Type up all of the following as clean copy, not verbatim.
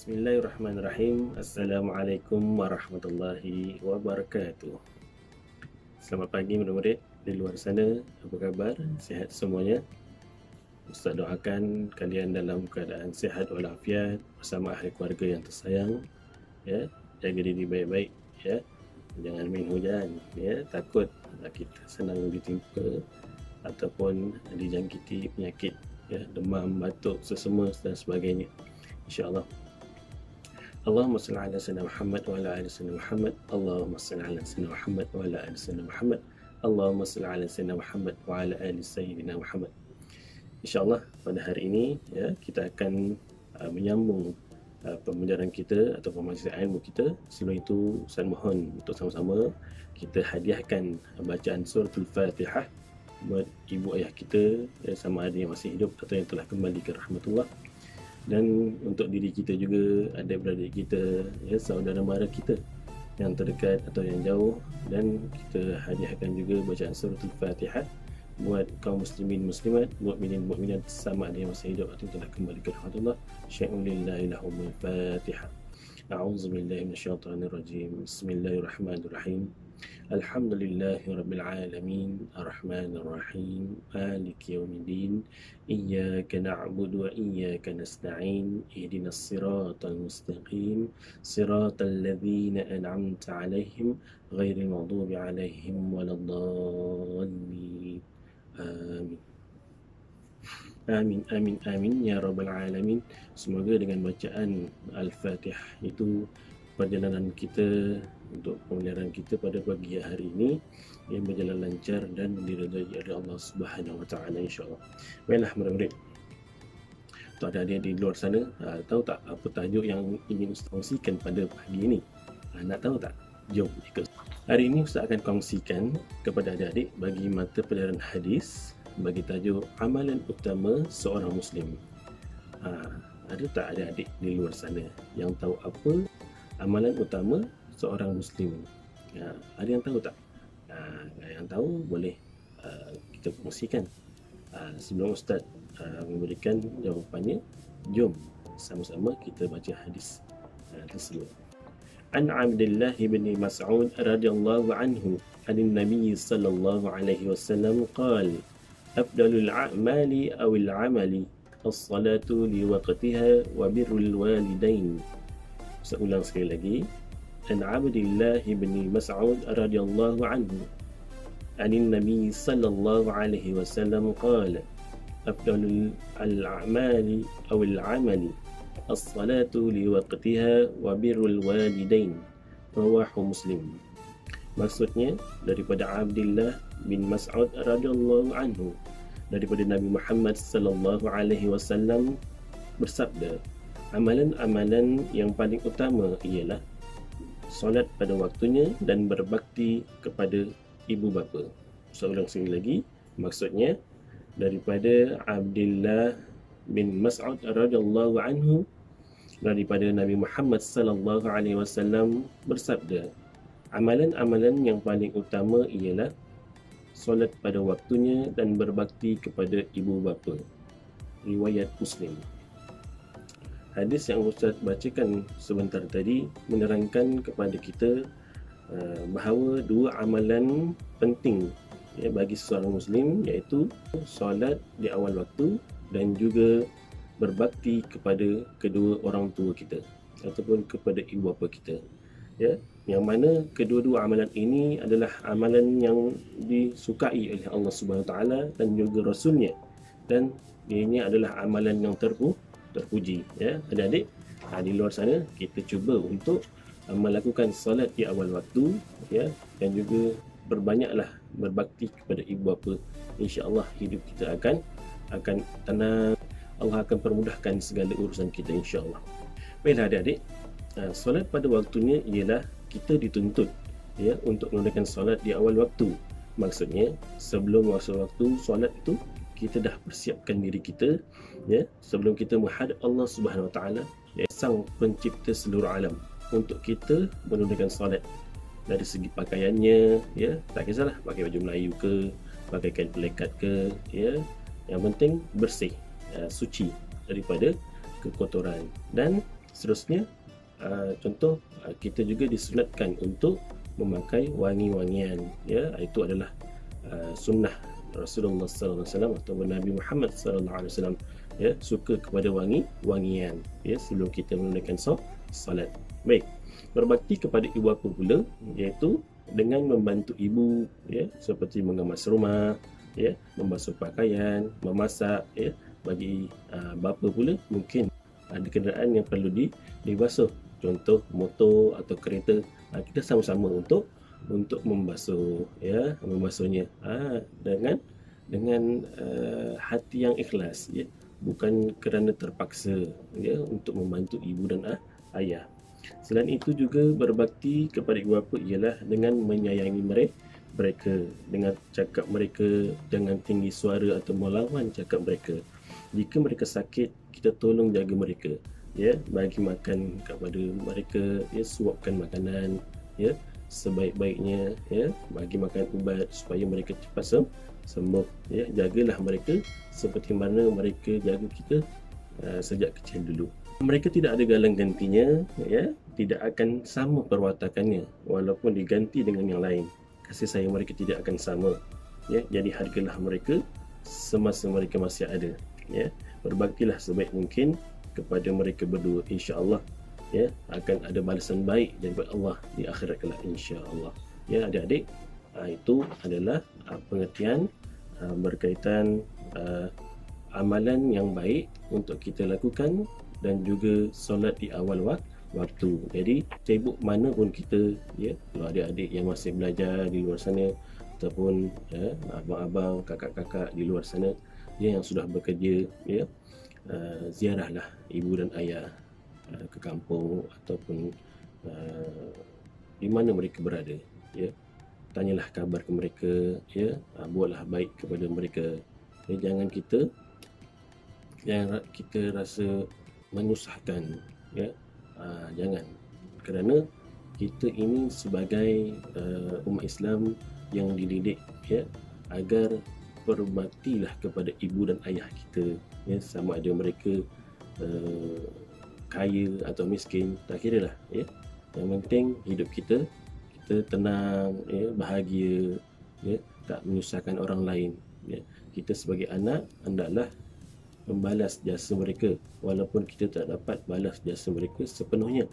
Bismillahirrahmanirrahim. Assalamualaikum warahmatullahi wabarakatuh. Selamat pagi murid-murid di luar sana. Apa khabar? Sihat semuanya? Ustaz doakan kalian dalam keadaan sihat walafiat bersama ahli keluarga yang tersayang. Ya, jaga diri baik-baik. Ya, jangan main hujan. Ya, takut kita senang ditimpa ataupun dijangkiti penyakit. Ya, demam, batuk, sesama dan sebagainya. InsyaAllah. Allahumma salli ala sayyidina Muhammad wa ala ali sayyidina Muhammad. Allahumma salli ala sayyidina Muhammad wa ala ali sayyidina Muhammad. Allahumma salli ala sayyidina Muhammad wa ala ali sayyidina Muhammad. InsyaAllah pada hari ini ya, kita akan menyambung pembelajaran kita atau pemasaran ilmu kita. Sebelum itu saya mohon untuk sama-sama kita hadiahkan bacaan suratul Fatihah buat ibu ayah kita ya, sama ada yang masih hidup atau yang telah kembali ke rahmatullah. Dan untuk diri kita juga, adik-beradik kita, ya, saudara mara kita yang terdekat atau yang jauh. Dan kita hadiahkan juga bacaan suratul Fatihah buat kaum muslimin muslimat, buat mukminin sama ada yang masih hidup atau telah kembali ke rahmatullah. Syai'ulillahi lahumul Fatihah. A'udzubillahi minasyaitonirrajim. Bismillahirrahmanirrahim. Alhamdulillahi rabbil alamin, arrahmanir rahim, maliki yaumiddin, iyyaka na'budu wa iyyaka nasta'in, ihdinas siratal mustaqim, siratal ladzina an'amta 'alaihim ghairil maghdubi 'alaihim waladdallin. Amin. Amin, amin, amin ya rabbal alamin. Semoga dengan bacaan Al-Fatihah itu perjalanan kita untuk pembelajaran kita pada pagi hari ini yang berjalan lancar dan diridai oleh Allah Subhanahu Wa Taala insya-Allah. Baiklah murid-murid. Untuk adik-adik di luar sana, tahu tak apa tajuk yang ingin Ustaz kongsikan pada pagi ini? Nak tahu tak? Jom ikut. Hari ini Ustaz akan kongsikan kepada adik-adik bagi mata pelajaran hadis bagi tajuk amalan utama seorang muslim. Ada tak adik-adik di luar sana yang tahu apa amalan utama seorang muslim? Ada yang tahu tak? Yang tahu boleh kita kongsikan. Sebelum Ustaz memberikan jawapannya, jom sama-sama kita baca hadis tersebut. An Abdullah bin Mas'ud radhiyallahu anhu anin Nabi sallallahu alaihi wasallam qala afdalul a'mali awil 'amali as-salatu li waqtiha wa birrul walidain. Saya ulang sekali lagi. An Abdullah bin Mas'ud radhiyallahu anhu anin Nabi sallallahu alaihi wasallam qala afdalul al-a'mali awil 'amali as-salatu li waqtiha wa birrul walidain. Rawahu Muslim. Maksudnya daripada Abdullah bin Mas'ud radhiyallahu anhu, daripada Nabi Muhammad sallallahu alaihi wasallam bersabda, amalan-amalan yang paling utama ialah solat pada waktunya dan berbakti kepada ibu bapa. Saya ulang sekali lagi. Maksudnya daripada Abdullah bin Mas'ud radhiyallahu anhu, daripada Nabi Muhammad sallallahu alaihi wasallam bersabda, amalan-amalan yang paling utama ialah solat pada waktunya dan berbakti kepada ibu bapa. Riwayat Muslim. Hadis yang Ustaz bacakan sebentar tadi menerangkan kepada kita bahawa dua amalan penting ya, bagi seorang Muslim, iaitu solat di awal waktu dan juga berbakti kepada kedua orang tua kita ataupun kepada ibu bapa kita. Ya, yang mana kedua-dua amalan ini adalah amalan yang disukai oleh Allah Subhanahu Wa Taala dan juga Rasulnya, dan ianya adalah amalan yang terpuji. Ya, adik-adik di luar sana, kita cuba untuk melakukan salat di awal waktu ya, dan juga berbanyaklah berbakti kepada ibu bapa. Insya-Allah hidup kita akan tenang. Allah akan permudahkan segala urusan kita insya-Allah. Baiklah adik-adik, solat pada waktunya ialah kita dituntut ya untuk menunaikan solat di awal waktu. Maksudnya sebelum masa waktu solat itu kita dah persiapkan diri kita ya, sebelum kita menghadap Allah Subhanahu Wa Taala, ya, sang pencipta seluruh alam, untuk kita menunaikan solat. Dari segi pakaiannya ya, tak kisahlah pakai baju Melayu ke, pakai kain pelekat ke ya, yang penting bersih, suci daripada kekotoran. Dan Seterusnya, contoh, kita juga disunatkan untuk memakai wangi-wangian, ya, itu adalah sunnah Rasulullah sallallahu alaihi wasallam atau Nabi Muhammad sallallahu alaihi wasallam, ya, suka kepada wangi-wangian, ya, sebelum kita menunaikan salat. Baik, berbakti kepada ibu bapa pula, iaitu dengan membantu ibu, ya, seperti mengemas rumah, ya, membasuh pakaian, memasak, ya. Bagi bapa pula, mungkin ada kenderaan yang perlu dibasuh, contoh motor atau kereta, kita sama-sama untuk membasuh, ya, membasuhnya dengan hati yang ikhlas, ya, bukan kerana terpaksa, ya, untuk membantu ibu dan ayah. Selain itu juga berbakti kepada ibu bapa ialah dengan menyayangi mereka, dengan cakap mereka jangan tinggi suara atau melawan cakap mereka. Jika mereka sakit, kita tolong jaga mereka, ya, bagi makan kepada mereka, ya, suapkan makanan, ya, sebaik-baiknya, ya, bagi makan ubat supaya mereka cepat sembuh, ya. Jagalah mereka seperti mana mereka jaga kita sejak kecil dulu. Mereka tidak ada galang gantinya, ya, tidak akan sama perwatakannya walaupun diganti dengan yang lain. Kasih sayang mereka tidak akan sama, ya. Jadi hargalah mereka semasa mereka masih ada, ya. Berbaktilah sebaik mungkin kepada mereka berdua, insya-Allah, ya, akan ada balasan baik daripada Allah di akhirat kelak, insya-Allah. Ya, adik-adik, itu adalah pengertian berkaitan amalan yang baik untuk kita lakukan dan juga solat di awal waktu. Jadi sibuk mana pun kita, ya, kalau adik-adik yang masih belajar di luar sana ataupun, ya, abang-abang, kakak-kakak di luar sana, ya, yang sudah bekerja, ya, ziarahlah ibu dan ayah ke kampung ataupun di mana mereka berada, ya. Tanyalah kabar ke mereka, ya, buatlah baik kepada mereka, ya. Jangan kita rasa menyusahkan, ya, jangan, kerana kita ini sebagai umat Islam yang dididik, ya, agar berbaktilah kepada ibu dan ayah kita, ya, sama ada mereka kaya atau miskin, tak kira lah, ya. Yang penting hidup kita tenang, ya, bahagia, ya, tak menyusahkan orang lain, ya. Kita sebagai anak hendaklah membalas jasa mereka walaupun kita tak dapat balas jasa mereka sepenuhnya,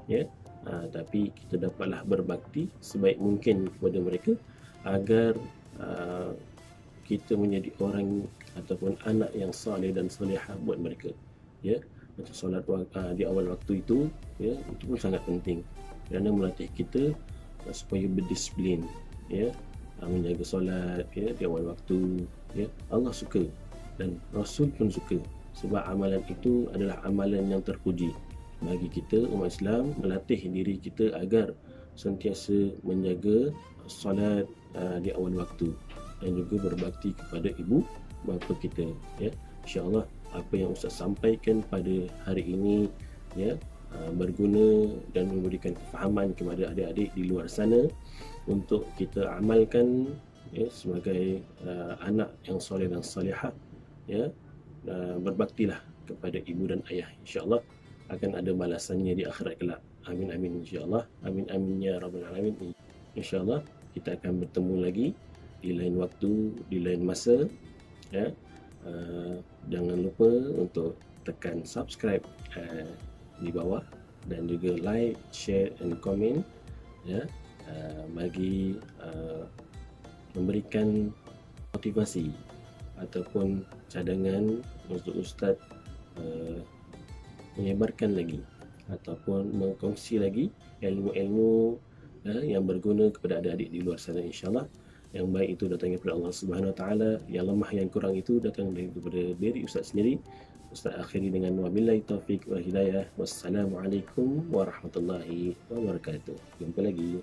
ya. Tapi kita dapatlah berbakti sebaik mungkin kepada mereka agar kita menjadi orang ataupun anak yang soleh dan solehah buat mereka, ya. Macam solat di awal waktu itu, ya, itu pun sangat penting kerana melatih kita supaya berdisiplin, ya, menjaga solat, ya, di awal waktu, ya. Allah suka dan Rasul pun suka, sebab amalan itu adalah amalan yang terpuji. Bagi kita umat Islam, melatih diri kita agar sentiasa menjaga solat di awal waktu dan juga berbakti kepada ibu bapa kita, ya. InsyaAllah apa yang Ustaz sampaikan pada hari ini, ya, berguna dan memberikan kefahaman kepada adik-adik di luar sana untuk kita amalkan, ya, sebagai anak yang soleh dan solehah, ya. Berbaktilah kepada ibu dan ayah, insya-Allah akan ada balasannya di akhirat kelak. Amin amin, insya-Allah. Amin amin ya rabbal alamin. Insya-Allah kita akan bertemu lagi di lain waktu, di lain masa, ya. Jangan lupa untuk tekan subscribe di bawah dan juga like, share and comment, ya, bagi memberikan motivasi ataupun cadangan untuk Ustaz menyebarkan lagi ataupun mengkongsi lagi ilmu-ilmu yang berguna kepada adik-adik di luar sana, insya-Allah. Yang baik itu datangnya daripada Allah Subhanahu Wa Taala, yang lemah yang kurang itu datang daripada diri Ustaz sendiri. Ustaz akhiri dengan wabillahi taufiq wal hidayah. Wassalamualaikum warahmatullahi wabarakatuh. Jumpa lagi.